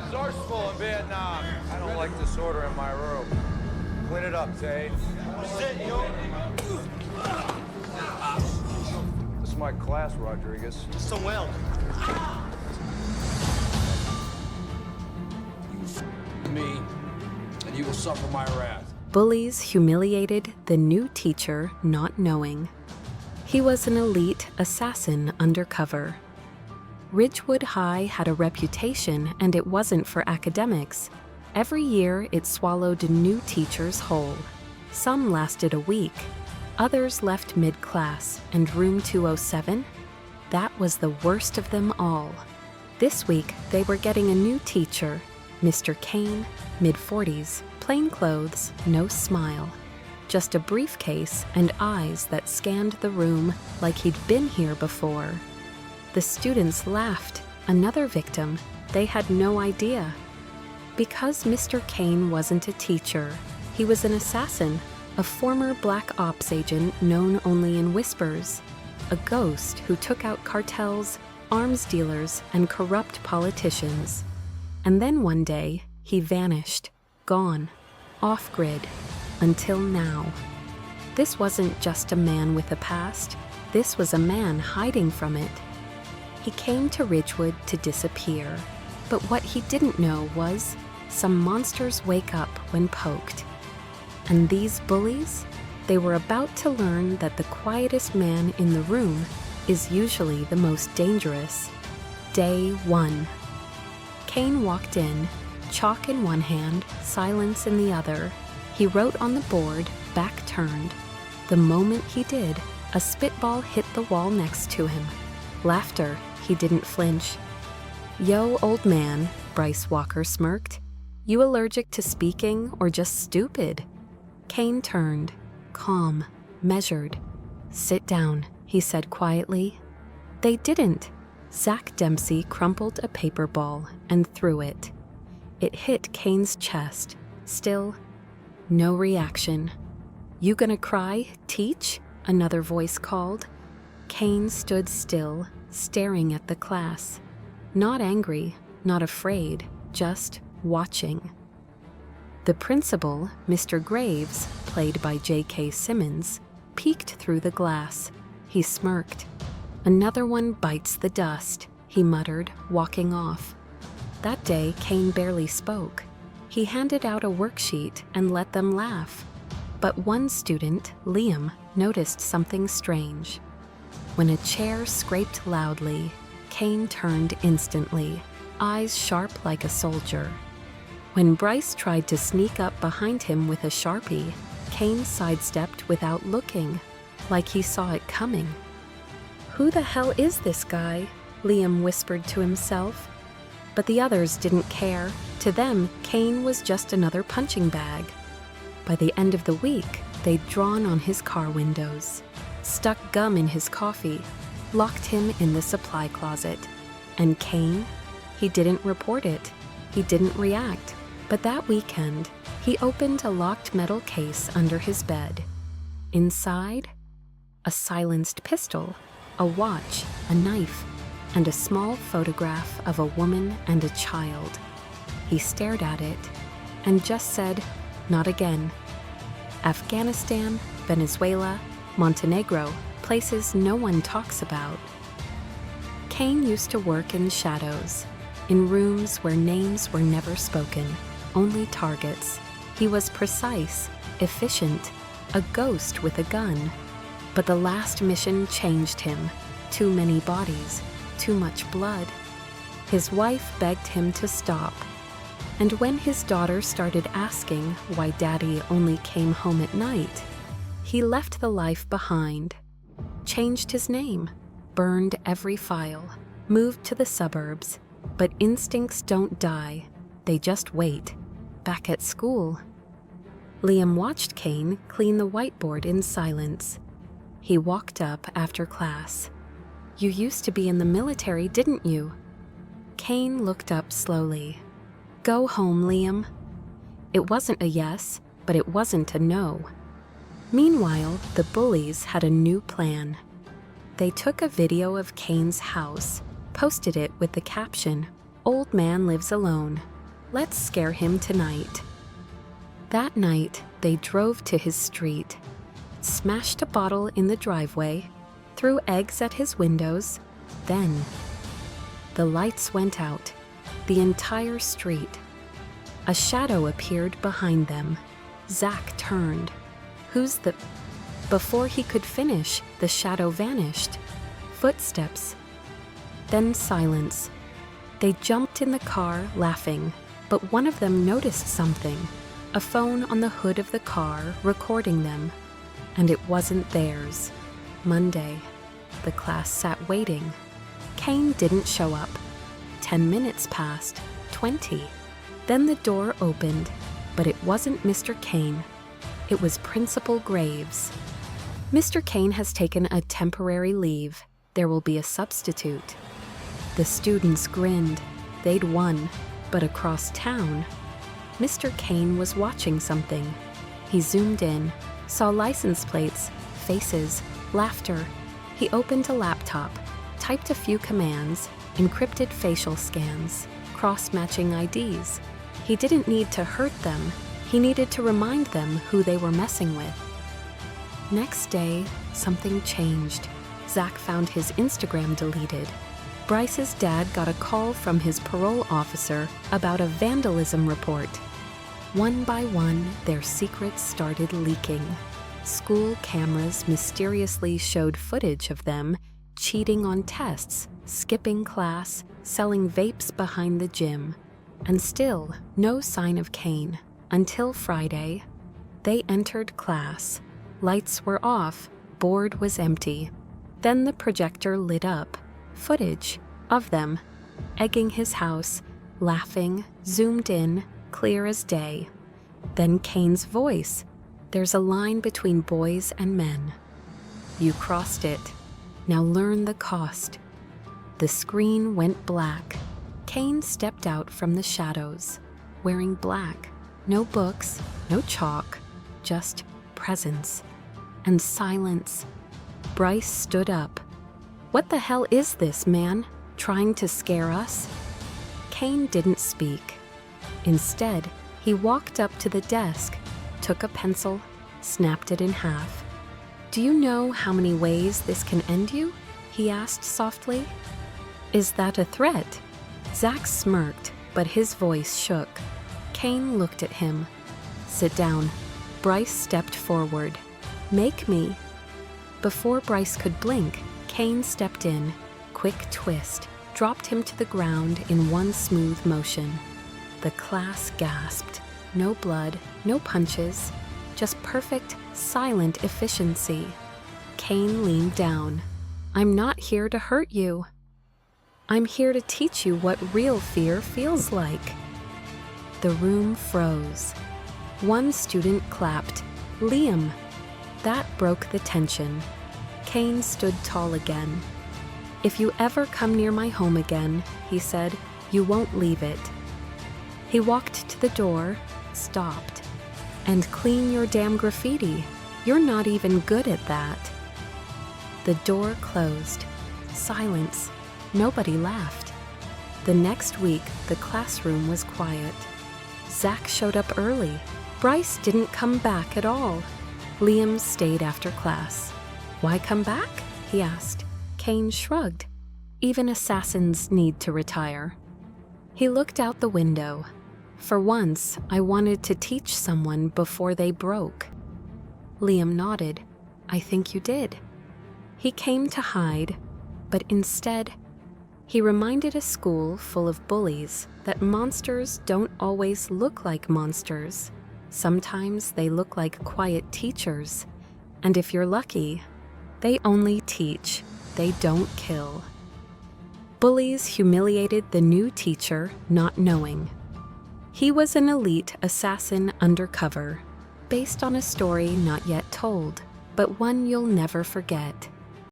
resourceful in Vietnam. I don't like disorder in my room. Clean it up, Tate. Sit, yo. This is my class, Rodriguez. So well. You me, and you will suffer my wrath. Bullies Humiliated, the new teacher not knowing. He was an elite assassin undercover. Ridgewood High had a reputation, and it wasn't for academics. Every year, it swallowed new teachers whole. Some lasted a week. Others left mid-class, and room 207? That was the worst of them all. This week, they were getting a new teacher, Mr. Kane, mid-40s, plain clothes, no smile. Just a briefcase and eyes that scanned the room like he'd been here before. The students laughed. Another victim. They had no idea. Because Mr. Kane wasn't a teacher, he was an assassin, a former black ops agent known only in whispers, a ghost who took out cartels, arms dealers, and corrupt politicians. And then one day, he vanished, gone, off-grid, until now. This wasn't just a man with a past. This was a man hiding from it. He came to Ridgewood to disappear. But what he didn't know was some monsters wake up when poked. And these bullies? They were about to learn that the quietest man in the room is usually the most dangerous. Day 1. Kane walked in, chalk in one hand, silence in the other. He wrote on the board, back turned. The moment he did, a spitball hit the wall next to him. Laughter. He didn't flinch. "Yo, old man," Bryce Walker smirked. "You allergic to speaking or just stupid?" Kane turned, calm, measured. "Sit down," he said quietly. They didn't. Zach Dempsey crumpled a paper ball and threw it. It hit Kane's chest. Still, no reaction. "You gonna cry, teach?" another voice called. Kane stood still, staring at the class. Not angry, not afraid, just watching. The principal, Mr. Graves, played by J.K. Simmons, peeked through the glass. He smirked. "Another one bites the dust," he muttered, walking off. That day, Kane barely spoke. He handed out a worksheet and let them laugh. But one student, Liam, noticed something strange. When a chair scraped loudly, Kane turned instantly, eyes sharp like a soldier. When Bryce tried to sneak up behind him with a Sharpie, Kane sidestepped without looking, like he saw it coming. "Who the hell is this guy?" Liam whispered to himself. But the others didn't care. To them, Kane was just another punching bag. By the end of the week, they'd drawn on his car windows, stuck gum in his coffee, locked him in the supply closet. And Kane? He didn't report it. He didn't react. But that weekend, he opened a locked metal case under his bed. Inside, a silenced pistol, a watch, a knife, and a small photograph of a woman and a child. He stared at it and just said, "Not again." Afghanistan, Venezuela, Montenegro, places no one talks about. Kane used to work in shadows, in rooms where names were never spoken, only targets. He was precise, efficient, a ghost with a gun. But the last mission changed him. Too many bodies, too much blood. His wife begged him to stop. And when his daughter started asking why Daddy only came home at night, he left the life behind, changed his name, burned every file, moved to the suburbs. But instincts don't die, they just wait. Back at school, Liam watched Kane clean the whiteboard in silence. He walked up after class. "You used to be in the military, didn't you?" Kane looked up slowly. "Go home, Liam." It wasn't a yes, but it wasn't a no. Meanwhile, the bullies had a new plan. They took a video of Kane's house, posted it with the caption, old man lives alone. Let's scare him tonight." That night, they drove to his street, smashed a bottle in the driveway, threw eggs at his windows. Then the lights went out, the entire street. A shadow appeared behind them. Zach turned. "Who's the—" Before he could finish, the shadow vanished. Footsteps. Then silence. They jumped in the car, laughing, but one of them noticed something. A phone on the hood of the car recording them. And it wasn't theirs. Monday. The class sat waiting. Kane didn't show up. 10 minutes passed, 20. Then the door opened, but it wasn't Mr. Kane. It was Principal Graves. "Mr. Kane has taken a temporary leave. There will be a substitute." The students grinned. They'd won, but across town, Mr. Kane was watching something. He zoomed in, saw license plates, faces, laughter. He opened a laptop, typed a few commands, encrypted facial scans, cross-matching IDs. He didn't need to hurt them. He needed to remind them who they were messing with. Next day, something changed. Zach found his Instagram deleted. Bryce's dad got a call from his parole officer about a vandalism report. One by one, their secrets started leaking. School cameras mysteriously showed footage of them cheating on tests, skipping class, selling vapes behind the gym. And still, no sign of Kane. Until Friday. They entered class. Lights were off, board was empty. Then the projector lit up. Footage of them, egging his house, laughing, zoomed in, clear as day. Then Kane's voice. "There's a line between boys and men. You crossed it. Now learn the cost." The screen went black. Kane stepped out from the shadows, wearing black. No books, no chalk, just presence and silence. Bryce stood up. "What the hell is this, man? Trying to scare us?" Kane didn't speak. Instead, he walked up to the desk, took a pencil, snapped it in half. "Do you know how many ways this can end you?" he asked softly. "Is that a threat?" Zach smirked, but his voice shook. Kane looked at him. "Sit down." Bryce stepped forward. "Make me." Before Bryce could blink, Kane stepped in. Quick twist, dropped him to the ground in one smooth motion. The class gasped. No blood, no punches, just perfect, silent efficiency. Kane leaned down. "I'm not here to hurt you. I'm here to teach you what real fear feels like." The room froze. One student clapped. "Liam!" That broke the tension. Kane stood tall again. "If you ever come near my home again," he said, "you won't leave it." He walked to the door, stopped. "And clean your damn graffiti. You're not even good at that." The door closed. Silence. Nobody laughed. The next week, the classroom was quiet. Zach showed up early. Bryce didn't come back at all. Liam stayed after class. "Why come back?" he asked. Kane shrugged. "Even assassins need to retire." He looked out the window. "For once, I wanted to teach someone before they broke." Liam nodded. "I think you did." He came to hide, but instead, he reminded a school full of bullies that monsters don't always look like monsters. Sometimes they look like quiet teachers, and if you're lucky, they only teach, they don't kill. Bullies humiliated the new teacher, not knowing. He was an elite assassin undercover, based on a story not yet told, but one you'll never forget.